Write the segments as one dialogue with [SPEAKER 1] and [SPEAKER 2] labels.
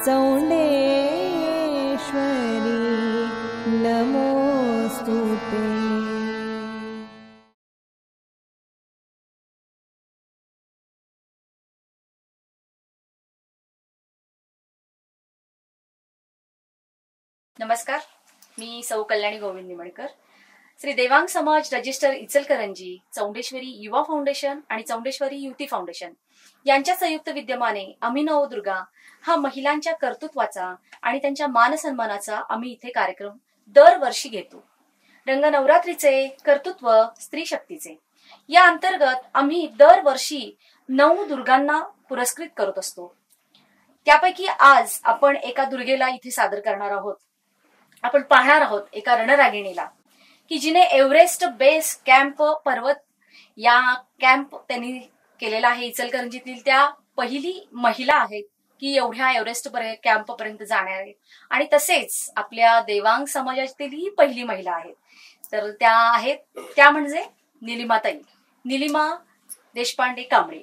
[SPEAKER 1] चौंडेश्वरी नमोस्तुते।
[SPEAKER 2] नमस्कार, मी सौ कल्याणी गोविंद निमणकर. श्री देवांग समाज रजिस्टर इचलकरंजी, चौंडेश्वरी युवा फाउंडेशन आणि चौंडेश्वरी युवती फाउंडेशन यांच्या संयुक्त विद्यमाने आम्ही नवदुर्गा हा महिलांच्या कर्तृत्वाचा आणि त्यांच्या मानसन्मानाचा आम्ही इथे कार्यक्रम दरवर्षी घेतो. रंगनवरात्रीचे कर्तृत्व स्त्री शक्तीचे या अंतर्गत आम्ही दरवर्षी 9 दुर्गांना पुरस्कृत करत असतो. त्यापैकी आज आपण एका दुर्गेला इथे सादर करणार आहोत. आपण पाहणार आहोत एका रणरागिणीला की जिने एव्हरेस्ट बेस कॅम्प पर्वत या कॅम्प त्यांनी केलेला आहे. इचलकरंजीतील त्या पहिली महिला आहेत की एवढ्या एव्हरेस्ट कॅम्प पर्यंत जाणार आहे आणि तसेच आपल्या देवांग समाजातील ही पहिली महिला आहेत. तर त्या आहेत त्या म्हणजे निलिमाताई, निलिमा देशपांडे कांबळे.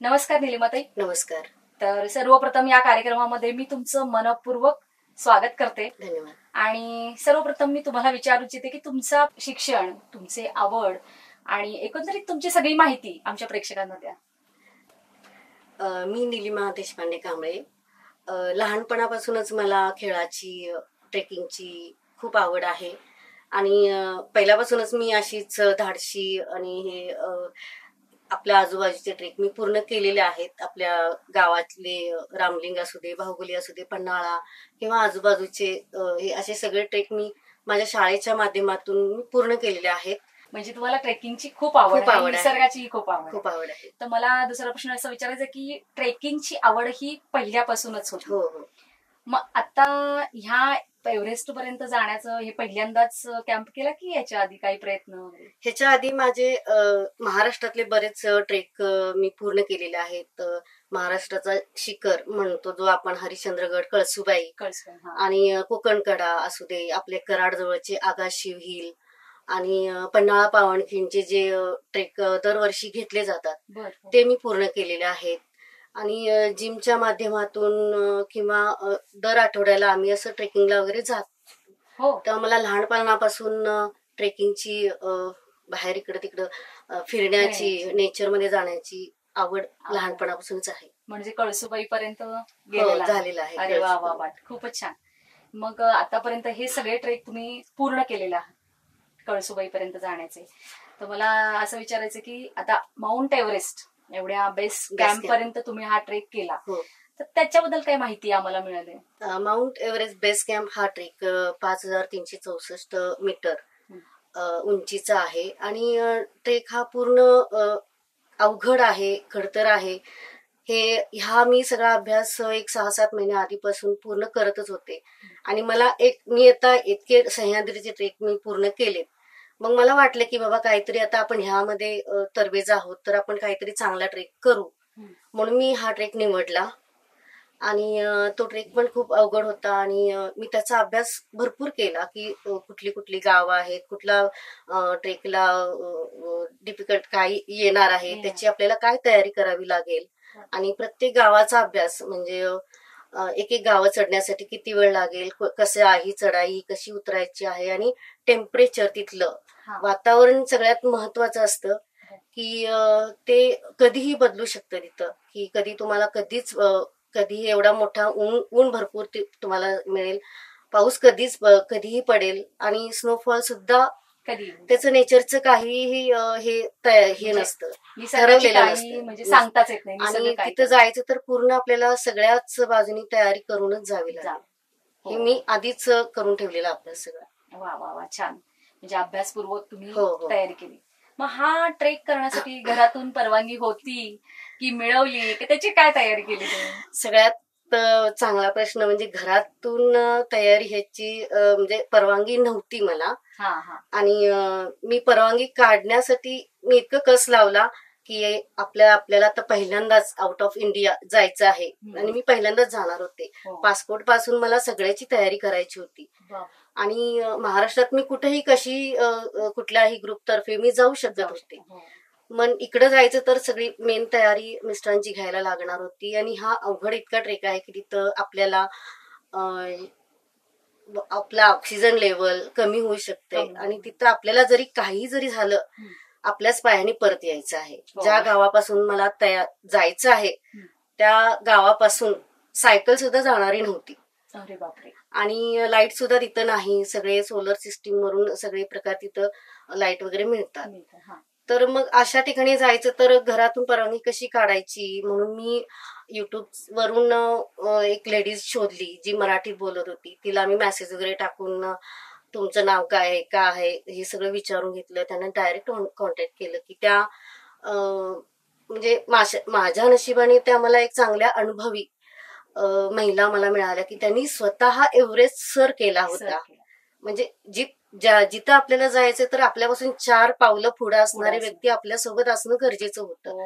[SPEAKER 2] नमस्कार निलिमाताई.
[SPEAKER 3] नमस्कार.
[SPEAKER 2] तर सर्वप्रथम या कार्यक्रमामध्ये मी तुमचं मनपूर्वक स्वागत करते.
[SPEAKER 3] धन्यवाद.
[SPEAKER 2] आणि सर्वप्रथम मी तुम्हाला विचारू इच्छिते की तुमचं शिक्षण, तुमचे आवड आणि एकंदरीत तुमची सगळी माहिती आमच्या प्रेक्षकांना द्या.
[SPEAKER 3] मी निलिमा देशपांडे कांबळे. लहानपणापासूनच मला खेळाची, ट्रेकिंगची खूप आवड आहे आणि पहिल्यापासूनच मी अशीच धाडशी आणि हे आपल्या आजूबाजूचे ट्रेक मी पूर्ण केलेले आहेत. आपल्या गावातले रामलिंग असू दे, बाहुबली असू दे, पन्हाळा किंवा आजूबाजूचे हे असे सगळे ट्रेक मी माझ्या शाळेच्या माध्यमातून मी पूर्ण केलेले आहेत.
[SPEAKER 2] म्हणजे तुम्हाला ट्रेकिंगची खूप आवड आहे, निसर्गाची खूप आवड
[SPEAKER 3] आहे.
[SPEAKER 2] तर मला दुसरा प्रश्न असा विचारायचा की ट्रेकिंगची आवड ही पहिल्यापासूनच होती.
[SPEAKER 3] हो हो.
[SPEAKER 2] मग आता ह्या एव्हरेस्ट पर्यंत जाण्याचं हे पहिल्यांदाच कॅम्प केला की याच्या आधी काही प्रयत्न?
[SPEAKER 3] ह्याच्या आधी माझे महाराष्ट्रातले बरेच ट्रेक मी पूर्ण केलेले आहेत. महाराष्ट्राचा शिखर म्हणतो जो आपण हरिश्चंद्रगड, कळसुबाई आणि कोकणकडा असू दे, आपले कराड जवळचे आगाशिव हिल आणि पन्हाळा पावनखिंडचे जे ट्रेक दरवर्षी घेतले जातात ते मी पूर्ण केलेले आहेत. आणि जिमच्या माध्यमातून किंवा दर आठवड्याला आम्ही असं ट्रेकिंगला वगैरे जात. तेव्हा मला लहानपणापासून ट्रेकिंगची, बाहेर इकडं तिकडं फिरण्याची, नेचरमध्ये जाण्याची आवड लहानपणापासूनच आहे.
[SPEAKER 2] म्हणजे कळसुबाई पर्यंत
[SPEAKER 3] झालेला आहे.
[SPEAKER 2] अरे वा वा वा, खूपच छान. मग आतापर्यंत हे सगळे ट्रेक तुम्ही पूर्ण केलेले आहात कळसुबाई पर्यंत जाण्याचे. तर मला असं विचारायचं की आता माउंट एव्हरेस्ट एवढ्या बेस कॅम्प पर्यंत तुम्ही हा ट्रेक केला, तर त्याच्याबद्दल काय माहिती आम्हाला मिळाली?
[SPEAKER 3] माउंट एव्हरेस्ट बेस कॅम्प हा ट्रेक 5364 मीटर उंचीचा आहे आणि ट्रेक हा पूर्ण अवघड आहे, खडतर आहे. ह्या मी सगळा अभ्यास एक 6-7 महिन्या आधीपासून पूर्ण करतच होते आणि मला मी आता इतके सह्याद्रीचे ट्रेक मी पूर्ण केले. मग मला वाटलं की बाबा काहीतरी आता आपण ह्यामध्ये तरबेज आहोत तर आपण काहीतरी चांगला ट्रेक करू, म्हणून मी हा ट्रेक निवडला. आणि तो ट्रेक पण खूप अवघड होता आणि मी त्याचा अभ्यास भरपूर केला की कुठली कुठली गावं आहेत, कुठला ट्रेकला डिफिकल्ट काय येणार आहे, त्याची आपल्याला काय तयारी करावी लागेल आणि प्रत्येक गावाचा अभ्यास म्हणजे एक एक गावं चढण्यासाठी किती वेळ लागेल, कसं आहे चढाई, कशी उतरायची आहे आणि टेम्परेचर तिथलं वातावरण सगळ्यात महत्वाचं असतं की ते कधीही बदलू शकतं तिथं, की कधी तुम्हाला कधीही एवढा मोठा ऊन भरपूर तुम्हाला मिळेल, पाऊस कधीही पडेल आणि स्नोफॉल सुद्धा त्याचं नेचरचं काहीही हे नसतं, ठरवलेलं नसतं,
[SPEAKER 2] म्हणजे सांगताच येत नाही.
[SPEAKER 3] आणि तिथं जायचं तर पूर्ण आपल्याला सगळ्याच बाजूनी तयारी करूनच जावी लागेल. हे मी आधीच करून ठेवलेला अभ्यास सगळा.
[SPEAKER 2] वा वा वा, छान. म्हणजे अभ्यासपूर्वक तुम्ही तयारी केली. मग हा ट्रेक करण्यासाठी घरातून परवानगी होती की मिळवली, की त्याची काय तयारी केली तुम्ही?
[SPEAKER 3] सगळ्यात चांगला प्रश्न म्हणजे घरातून तयारी ह्याची म्हणजे परवानगी नव्हती मला. आणि मी परवानगी काढण्यासाठी मी इतकं कस लावला की आपल्याला आता पहिल्यांदाच आउट ऑफ इंडिया जायचं आहे आणि मी पहिल्यांदाच जाणार होते. पासपोर्ट पासून मला सगळ्याची तयारी करायची होती आणि महाराष्ट्रात मी कुठेही कुठल्याही ग्रुप तर्फे मी जाऊ शकत होते. मग इकडं जायचं तर सगळी मेन तयारी मिस्टरांची घ्यायला लागणार होती. आणि हा अवघड इतका ट्रेक आहे की तिथं आपल्याला आपला ऑक्सिजन लेवल कमी होऊ शकते. आणि तिथं आपल्याला जरी काही जरी झालं आपल्याच पायाने परत यायचं आहे. ज्या गावापासून मला जायचं आहे त्या गावापासून सायकल सुद्धा जाणारी नव्हती.
[SPEAKER 2] अरे बापरे.
[SPEAKER 3] आणि लाईट सुद्धा तिथं नाही. सगळे सोलर सिस्टीम वरून सगळे प्रकार तिथं लाईट वगैरे मिळतात. तर मग अशा ठिकाणी जायचं तर घरातून परवानगी कशी काढायची म्हणून मी युट्यूब वरून एक लेडीज शोधली जी मराठीत बोलत होती. तिला मी मेसेज वगैरे टाकून तुमचं नाव काय आहे का आहे हे सगळं विचारून घेतलं. त्यांना डायरेक्ट कॉन्टॅक्ट केलं की त्या म्हणजे माझ्या नशिबाने त्या मला एक चांगल्या अनुभवी महिला मला मिळाल्या की त्यांनी स्वतः एव्हरेस्ट सर केला होता. म्हणजे जिथं आपल्याला जायचं तर आपल्यापासून 4 पावलं पुढे असणारी व्यक्ती आपल्यासोबत असणं गरजेचं होतं.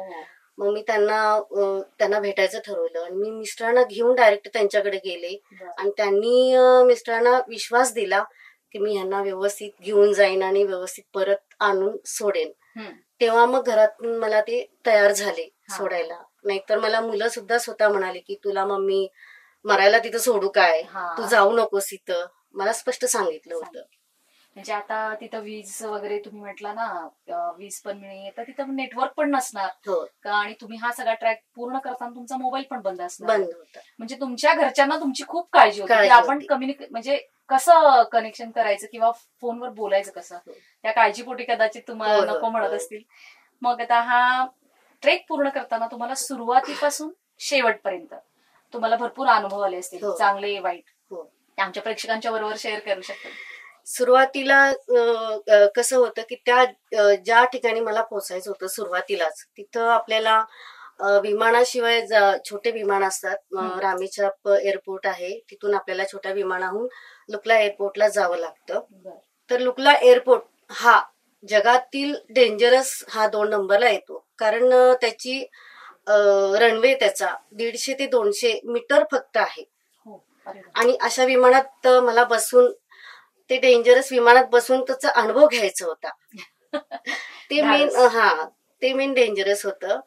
[SPEAKER 3] मग मी त्यांना भेटायचं ठरवलं आणि मी मिस्टरांना घेऊन डायरेक्ट त्यांच्याकडे गेले. आणि त्यांनी मिस्टरांना विश्वास दिला की मी ह्यांना व्यवस्थित घेऊन जाईन आणि व्यवस्थित परत आणून सोडेन. तेव्हा मग घरातून मला ते तयार झाले सोडायला. नाहीतर मला मुलं सुद्धा स्वतः म्हणाले की तुला मम्मी मरायला तिथं सोडू काय, तू जाऊ नकोस तिथं. मला स्पष्ट सांगितलं होतं.
[SPEAKER 2] म्हणजे आता तिथं वीज वगैरे तुम्ही म्हटला ना वीज पण मिळेल तर तिथं नेटवर्क पण नसणार. आणि तुम्ही हा सगळा ट्रॅक पूर्ण करताना तुमचा मोबाईल पण बंद असणार. म्हणजे तुमच्या घरच्यांना तुमची खूप काळजी होती की आपण म्हणजे कसं कनेक्शन करायचं किंवा फोनवर बोलायचं कसं. त्या काळजीपोटी कदाचित तुम्हाला नको म्हणत असतील. मग आता हा ट्रेक पूर्ण करताना तुम्हाला सुरुवातीपासून शेवटपर्यंत तुम्हाला भरपूर अनुभव आले असतील, चांगले वाईट. आमच्या प्रेक्षकांच्या बरोबर शेअर करू शकतो.
[SPEAKER 3] सुरुवातीला कसं होतं की त्या ज्या ठिकाणी मला पोहोचायचं होतं सुरुवातीलाच तिथं आपल्याला विमानाशिवाय छोटे विमान असतात. रामेछाप एअरपोर्ट आहे तिथून आपल्याला छोट्या विमानाहून लुकला एअरपोर्टला जावं लागतं. तर लुकला एअरपोर्ट हा जगातील डेंजरस हा 2 नंबरला येतो. कारण त्याची रनवे त्याचा 150 ते 200 मीटर फक्त आहे. आणि अशा विमानात मला बसून ते डेंजरस विमानात बसून त्याचा अनुभव घ्यायचा होता. ते मेन डेंजरस होतं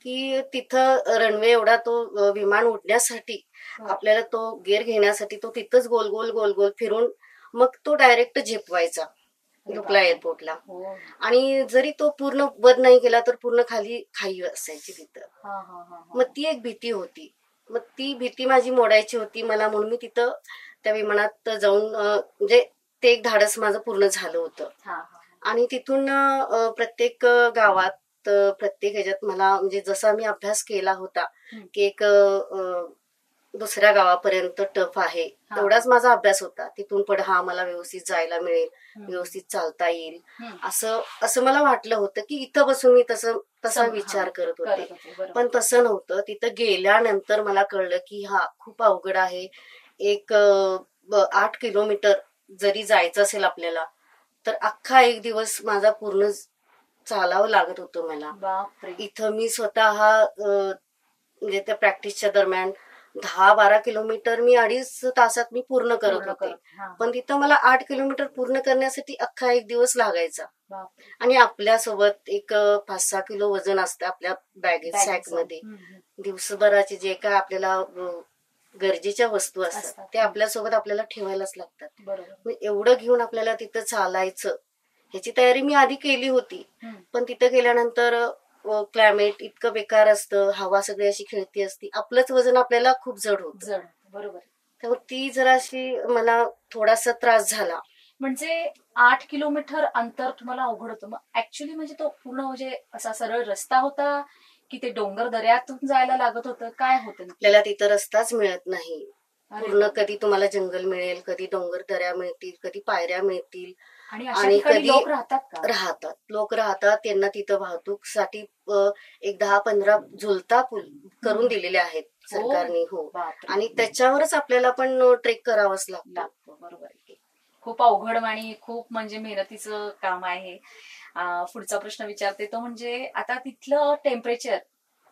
[SPEAKER 3] की तिथं रनवे एवढा तो विमान उडण्यासाठी आपल्याला तो गेअर घेण्यासाठी तो तिथंच गोल गोल गोल गोल फिरून मग तो डायरेक्ट झेपवायचा लुकला एअरपोर्टला. आणि जरी तो पूर्ण बंद नाही केला तर पूर्ण खाली खाई असायची तिथं. मग ती एक भीती होती. मग ती भीती माझी मोडायची होती मला म्हणून मी तिथं त्या विमानात जाऊन म्हणजे ते एक धाडस माझं पूर्ण झालं होतं. आणि तिथून प्रत्येक गावात प्रत्येक ह्याच्यात मला म्हणजे जसा मी अभ्यास केला होता की एक दुसऱ्या गावापर्यंत टफ आहे तेवढाच माझा अभ्यास होता. तिथून पुढे मला व्यवस्थित जायला मिळेल, व्यवस्थित चालता येईल असं मला वाटलं होतं की इथं बसून मी तसा विचार करत होते. पण तसं नव्हतं. तिथं गेल्यानंतर मला कळलं की खूप अवघड आहे. एक 8 किलोमीटर जरी जायचं असेल आपल्याला तर अख्खा एक दिवस माझा पूर्ण चालावं लागत होतं मला. इथं मी स्वतः म्हणजे त्या प्रॅक्टिसच्या दरम्यान 10-12 किलोमीटर मी 2.5 तासात मी पूर्ण करत होते. पण तिथं मला 8 किलोमीटर पूर्ण करण्यासाठी अख्खा एक दिवस लागायचा. आणि आपल्यासोबत एक 5-6 किलो वजन असतं आपल्या बॅगेज सॅक मध्ये. दिवसभराचे जे काय आपल्याला गरजेच्या वस्तू असतात ते आपल्यासोबत आपल्याला ठेवायलाच लागतात. एवढं घेऊन आपल्याला तिथं चालायचं ह्याची तयारी मी आधी केली होती. पण तिथं गेल्यानंतर क्लायमेट इतकं बेकार असतं, हवा सगळी अशी खेळती असती, आपलंच वजन आपल्याला खूप जड होतं.
[SPEAKER 2] बरोबर.
[SPEAKER 3] त्यामुळे ती जराशी मला थोडासा त्रास झाला.
[SPEAKER 2] म्हणजे 8 किलोमीटर अंतर तुम्हाला अवघड होतं. मग ऍक्च्युली म्हणजे तो पूर्ण म्हणजे असा सरळ रस्ता होता की ते डोंगर दऱ्यातून जायला लागत होतं, काय होतं?
[SPEAKER 3] आपल्याला तिथं रस्ताच मिळत नाही. पूर्ण कधी तुम्हाला जंगल मिळेल, कधी डोंगर दऱ्या मिळतील, कधी पायऱ्या मिळतील.
[SPEAKER 2] आणि कधी
[SPEAKER 3] लोक राहतात त्यांना तिथं वाहतूकसाठी एक 10-15 झुलता पूल करून दिलेले आहेत सरकारने. आणि त्याच्यावरच आपल्याला पण ट्रेक करावंच लागतं.
[SPEAKER 2] बरोबर. खूप अवघड आणि खूप म्हणजे मेहनतीचं काम आहे. पुढचा प्रश्न विचारते तो म्हणजे आता तिथलं टेम्परेचर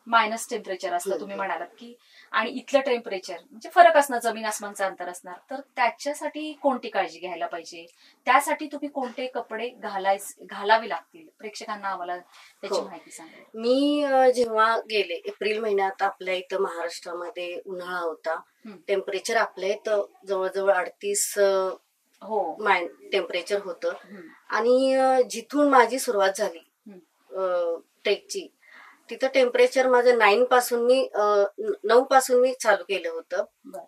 [SPEAKER 2] मायनस टेम्परेचर असतं. तुम्ही म्हणालात की आणि इथलं टेम्परेचर म्हणजे फरक असणार, जमीन आसमानचं अंतर असणार, तर त्याच्यासाठी कोणती काळजी घ्यायला पाहिजे? त्यासाठी तुम्ही कोणते कपडे घालावे लागतील प्रेक्षकांना, आम्हाला त्याची
[SPEAKER 3] हो.
[SPEAKER 2] माहिती सांगा.
[SPEAKER 3] मी जेव्हा गेले एप्रिल महिन्यात, आपल्या इथं महाराष्ट्रामध्ये उन्हाळा होता. टेम्परेचर आपल्या इथं जवळजवळ 38
[SPEAKER 2] हो.
[SPEAKER 3] टेम्परेचर होतं. आणि जिथून माझी सुरुवात झाली ट्रेकची, तिथं टेम्परेचर माझं 9 पासून मी चालू केलं होतं.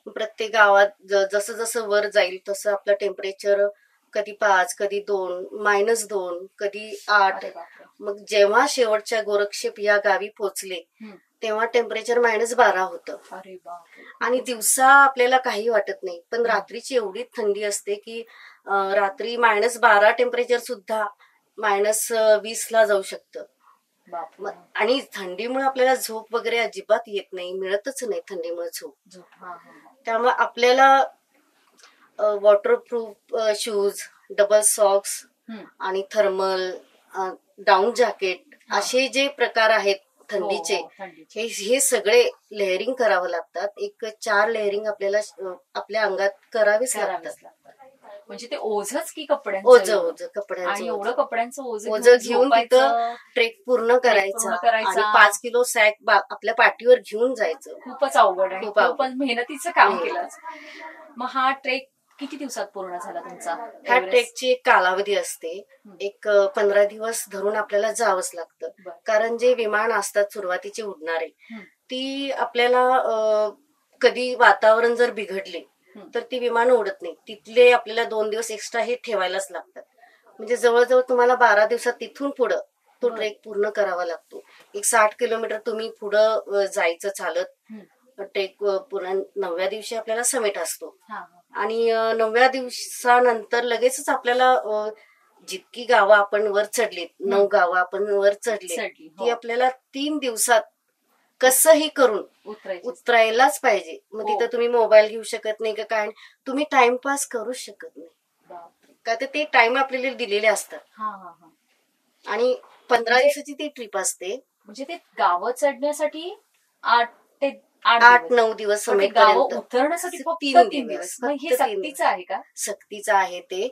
[SPEAKER 3] प्रत्येक गावात जसं जसं वर जाईल तसं आपलं टेम्परेचर कधी 5, कधी 2, -2, कधी 8. मग जेव्हा शेवटच्या गोरक्षेप या गावी पोहोचले तेव्हा टेम्परेचर -12 होतं. आणि दिवसा आपल्याला काही वाटत नाही, पण रात्रीची एवढी थंडी असते की रात्री -12 टेम्परेचर सुद्धा -20 ला जाऊ शकतं. आणि थंडीमुळे आपल्याला झोप वगैरे अजिबात येत नाही, मिळतच नाही थंडीमुळे झोप. त्यामुळे आपल्याला वॉटरप्रूफ शूज, डबल सॉक्स आणि थर्मल, डाऊन जॅकेट असे जे प्रकार आहेत थंडीचे, हे सगळे लेअरिंग करावं लागतात. एक 4 लेअरिंग आपल्याला आपल्या अंगात करावीच लागतात.
[SPEAKER 2] म्हणजे ते ओझच की कपड्यांचं?
[SPEAKER 3] ओझ कपड्यांचं.
[SPEAKER 2] आणि एवढं कपड्यांचं
[SPEAKER 3] ओझ घेऊन तिथं ट्रेक पूर्ण करायचा आणि 5 किलो सॅक आपल्या पाठीवर घेऊन जायचं.
[SPEAKER 2] खूपच अवघड आणि खूपच मेहनतीचं काम केलं. मग हा ट्रेक किती दिवसात पूर्ण झाला तुमचा?
[SPEAKER 3] ह्या ट्रेकची एक कालावधी असते, एक 15 दिवस धरून आपल्याला जावंच लागतं. कारण जे विमान असतात सुरुवातीचे उडणारे, ती आपल्याला कधी वातावरण जर बिघडले तर ती विमानं उडत नाही. तिथले आपल्याला 2 दिवस एक्स्ट्रा हे ठेवायलाच लागतात. म्हणजे जवळजवळ तुम्हाला 12 दिवसात तिथून पुढं तो ट्रेक पूर्ण करावा लागतो. एक 60 किलोमीटर तुम्ही पुढं जायचं चालत. ट्रेक पूर्ण 9व्या दिवशी आपल्याला समिट असतो. आणि 9व्या दिवसानंतर लगेचच आपल्याला जितकी गावं आपण वर चढलीत, 9 गावं आपण वर चढली, ती आपल्याला 3 दिवसात कसंही करून उतरायलाच पाहिजे. मग तिथं तुम्ही मोबाईल घेऊ शकत नाही का काय, तुम्ही टाइमपास करूच शकत नाही, का तर ते टाइम आपल्याला दिलेले असतात. आणि 15 दिवसाची ती ट्रिप असते.
[SPEAKER 2] म्हणजे ते गावं चढण्यासाठी
[SPEAKER 3] 8-9 दिवस
[SPEAKER 2] गावं उतरण्यासाठी फक्त 3 दिवस. हे सक्तीचं आहे का?
[SPEAKER 3] सक्तीचं आहे ते,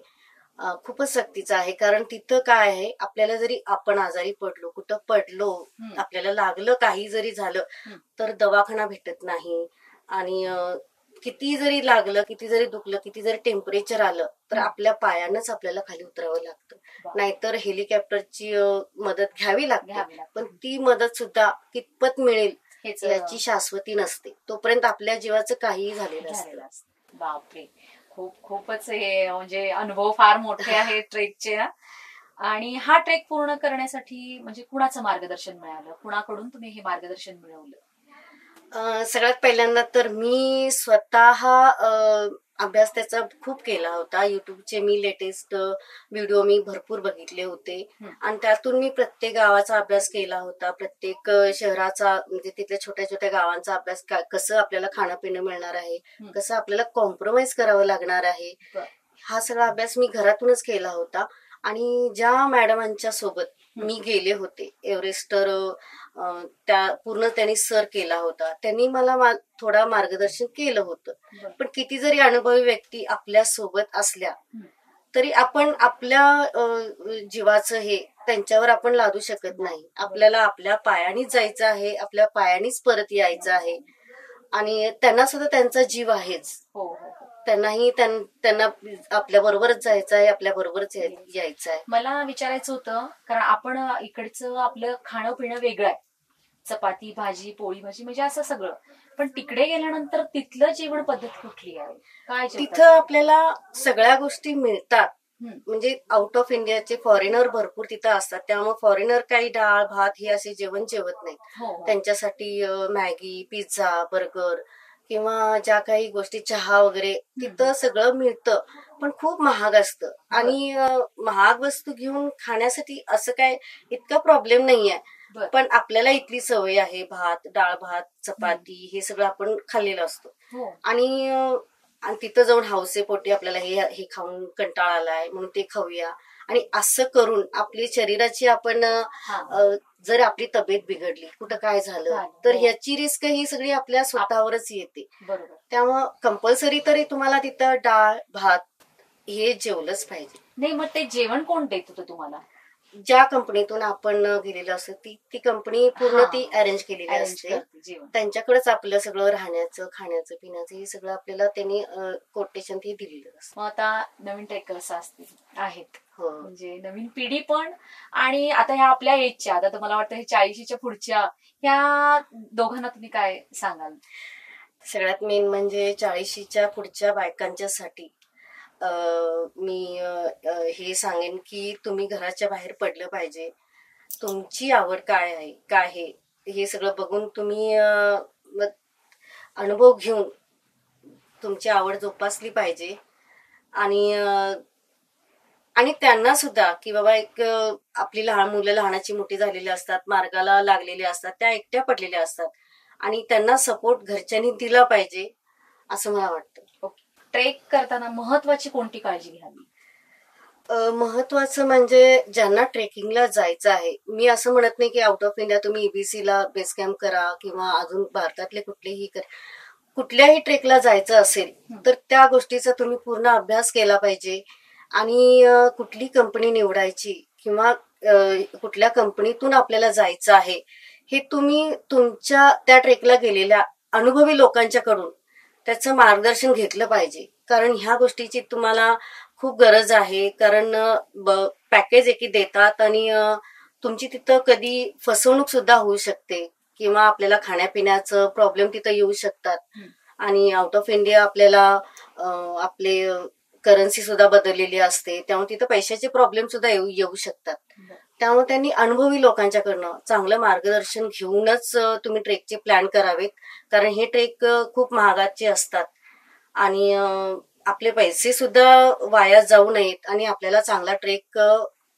[SPEAKER 3] खूपच सक्तीचं आहे. कारण तिथं काय आहे, आपल्याला जरी आपण आजारी पडलो, कुठं पडलो, आपल्याला लागलं, काही जरी झालं तर दवाखाना भेटत नाही. आणि किती जरी लागलं, किती जरी दुखलं, किती जरी टेम्परेचर आलं तर आपल्या पायानंच आपल्याला खाली उतरावं लागतं. नाहीतर हेलिकॉप्टरची मदत घ्यावी लागते. पण ती मदत सुद्धा कितपत मिळेल याची शाश्वती नसते, तोपर्यंत आपल्या जीवाचं काहीही झालेलं असतं.
[SPEAKER 2] बापरे, खूपच हे म्हणजे अनुभव फार मोठे आहेत ट्रेकचे. आणि हा ट्रेक पूर्ण करण्यासाठी म्हणजे कुणाचं मार्गदर्शन मिळालं, कुणाकडून तुम्ही हे मार्गदर्शन मिळवलं?
[SPEAKER 3] सगळ्यात पहिल्यांदा तर मी स्वतः अभ्यास त्याचा खूप केला होता. युट्यूबचे मी लेटेस्ट व्हिडिओ मी भरपूर बघितले होते आणि त्यातून मी प्रत्येक गावाचा अभ्यास केला होता. प्रत्येक शहराचा म्हणजे तिथल्या छोट्या छोट्या गावांचा अभ्यास, कसं आपल्याला खाणं पिणं मिळणार आहे, कसं आपल्याला कॉम्प्रोमाइज करावं लागणार आहे, हा सगळा अभ्यास मी घरातूनच केला होता. आणि ज्या मॅडमांच्या सोबत मी गेले होते, एव्हरेस्टर त्या पूर्ण त्यांनी सर केला होता, त्यांनी मला थोडा मार्गदर्शन केलं होतं. पण किती जरी अनुभवी व्यक्ती आपल्या सोबत असल्या तरी आपण आपल्या जीवाचं हे त्यांच्यावर आपण लादू शकत नाही. आपल्याला आपल्या पायानीच जायचं आहे, आपल्या पायानीच परत यायचं आहे. आणि त्यांना सुद्धा त्यांचा जीव आहेच, त्यांनाही त्यांना आपल्या बरोबरच जायचं आहे, आपल्या बरोबरच यायचं आहे.
[SPEAKER 2] मला विचारायचं होतं, कारण आपण इकडचं आपलं खाणं पिणं वेगळं आहे, चपाती भाजी पोळी भाजी म्हणजे असं सगळं, पण तिकडे गेल्यानंतर तिथलं जेवण पद्धत कुठली आहे, काय
[SPEAKER 3] तिथं आपल्याला सगळ्या गोष्टी मिळतात. म्हणजे आउट ऑफ इंडियाचे फॉरेनर भरपूर तिथं असतात, त्यामुळे फॉरेनर काही डाळ भात हे असे जेवण जेवत नाहीत. त्यांच्यासाठी मॅगी, पिझ्झा, बर्गर किंवा ज्या काही गोष्टी, चहा वगैरे तिथं सगळं मिळतं, पण खूप महाग असतं. आणि महाग वस्तू घेऊन खाण्यासाठी असं काय इतका प्रॉब्लेम नाहीये. पण आपल्याला इथली सवय आहे, भात, डाळ भात, चपाती हे सगळं आपण खाल्लेलं असतो. आणि तिथं जाऊन हौसेपोटी आपल्याला हे खाऊन कंटाळा आलाय म्हणून ते खाऊया आणि असं करून आपली शरीराची आपण जर आपली तब्येत बिघडली, कुठं काय झालं तर ह्याची रिस्क ही सगळी आपल्या स्वतःवरच येते.
[SPEAKER 2] बरोबर.
[SPEAKER 3] त्यामुळं कंपल्सरी तरी तुम्हाला तिथं डाळ भात हे जेवलंच पाहिजे.
[SPEAKER 2] नाही, मग ते जेवण कोण देत होतं तुम्हाला?
[SPEAKER 3] ज्या कंपनीतून आपण गेलेलो असतो ती कंपनी पूर्ण ती अरेंज केलेली असते. त्यांच्याकडेच आपलं सगळं राहण्याचं खाण्याचं पिण्याचं हे सगळं आपल्याला त्यांनी कोटेशन ते दिलेलं असतं.
[SPEAKER 2] मग आता नवीन ट्रेकर्स असतील आहेत, म्हणजे नवीन पिढी पण, आणि आता ह्या आपल्या एजच्या, आता तर मला वाटतं हे 40च्या पुढच्या, ह्या दोघांना तुम्ही काय सांगाल?
[SPEAKER 3] सगळ्यात मेन म्हणजे 40च्या पुढच्या बायकांच्यासाठी मी हे सांगेन की तुम्ही घराच्या बाहेर पडलं पाहिजे. तुमची आवड काय आहे काय हे सगळं बघून तुम्ही अनुभव घेऊन तुमची आवड जोपासली पाहिजे. आणि त्यांना सुद्धा की बाबा एक आपली लहान मुलं लहानाची मोठी झालेली असतात, मार्गाला लागलेली असतात, त्या एकट्या पडलेल्या असतात आणि त्यांना सपोर्ट घरच्यांनी दिला पाहिजे असं मला वाटतं.
[SPEAKER 2] ट्रेक करताना महत्वाची कोणती काळजी घ्यावी?
[SPEAKER 3] महत्वाचं म्हणजे ज्यांना ट्रेकिंगला जायचं आहे, मी असं म्हणत नाही की आउट ऑफ इंडिया तुम्ही ईबीसीला बेस कॅम्प करा किंवा अजून भारतातले कुठलेही कुठल्याही ट्रेकला जायचं असेल तर त्या गोष्टीचा तुम्ही पूर्ण अभ्यास केला पाहिजे. आणि कुठली कंपनी निवडायची किंवा कुठल्या कंपनीतून आपल्याला जायचं आहे हे तुम्ही तुमच्या त्या ट्रेकला गेलेल्या अनुभवी लोकांच्याकडून त्याचं मार्गदर्शन घेतलं पाहिजे. कारण ह्या गोष्टीची तुम्हाला खूप गरज आहे. कारण पॅकेज एकी देतात आणि तुमची तिथं कधी फसवणूक सुद्धा होऊ शकते किंवा आपल्याला खाण्यापिण्याचं प्रॉब्लेम तिथं येऊ शकतात. आणि आउट ऑफ इंडिया आपल्याला आपले करन्सी सुद्धा बदललेली असते, त्यामुळे तिथं पैशाचे प्रॉब्लेम सुद्धा येऊ शकतात. त्यामुळे त्यांनी अनुभवी लोकांच्याकडनं चांगलं मार्गदर्शन घेऊनच तुम्ही ट्रेकचे प्लॅन करावेत. कारण हे ट्रेक खूप महागाचे असतात आणि आपले पैसे सुद्धा वाया जाऊ नयेत आणि आपल्याला चांगला ट्रेक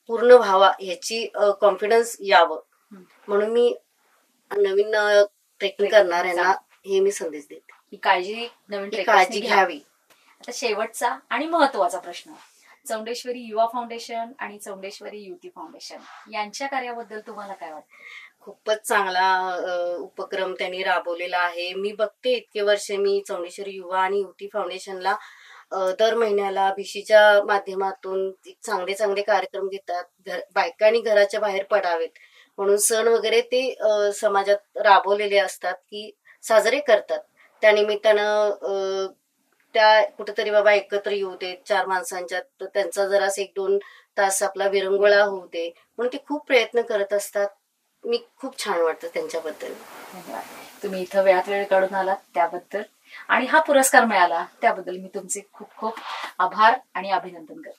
[SPEAKER 3] पूर्ण व्हावा ह्याची कॉन्फिडन्स यावं म्हणून मी नवीन ट्रेकिंग करणाऱ्यांना हे मी संदेश देते.
[SPEAKER 2] ही काळजी नवीन
[SPEAKER 3] काळजी घ्यावी.
[SPEAKER 2] आता शेवटचा आणि महत्वाचा प्रश्न, चौंडेश्वरी युवा फाउंडेशन आणि चौंडेश्वरी युवती फाउंडेशन यांच्या कार्याबद्दल तुम्हाला काय वाटतं?
[SPEAKER 3] खूपच चांगला उपक्रम त्यांनी राबवलेला आहे. मी बघते इतके वर्ष मी चौंडेश्वरी युवा आणि युवती फाउंडेशनला दर महिन्याला भिशीच्या माध्यमातून चांगले चांगले कार्यक्रम घेतात. बायकांनी घराच्या बाहेर पडावेत म्हणून सण वगैरे ते समाजात राबवलेले असतात की साजरे करतात. त्यानिमित्तानं त्या कुठेतरी बाबा एकत्र येऊ देत, चार माणसांच्यात त्यांचा जरा 1-2 तास आपला विरंगुळा होऊ दे म्हणून ते खूप प्रयत्न करत असतात. मी खूप छान वाटतं त्यांच्याबद्दल.
[SPEAKER 2] धन्यवाद. तुम्ही इथं वेळात वेळ काढून आलात त्याबद्दल आणि हा पुरस्कार मिळाला त्याबद्दल मी तुमचे खूप खूप आभार आणि अभिनंदन करते.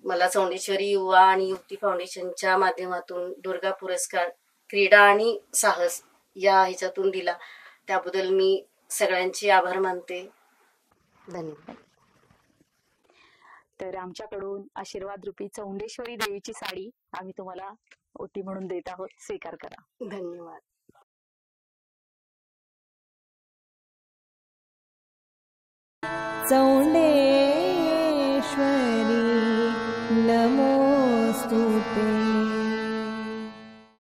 [SPEAKER 3] मला चौंडेश्वरी युवा आणि युवती फाउंडेशनच्या माध्यमातून दुर्गा पुरस्कार क्रीडा आणि साहस या ह्याच्यातून दिला त्याबद्दल मी सगळ्यांचे आभार मानते. धन्यवाद.
[SPEAKER 2] तर आमच्याकडून आशीर्वाद रूपी चौंडेश्वरी देवीची साडी आम्ही तुम्हाला ओटी म्हणून देत आहोत, स्वीकार करा.
[SPEAKER 3] धन्यवाद.
[SPEAKER 1] चौंडे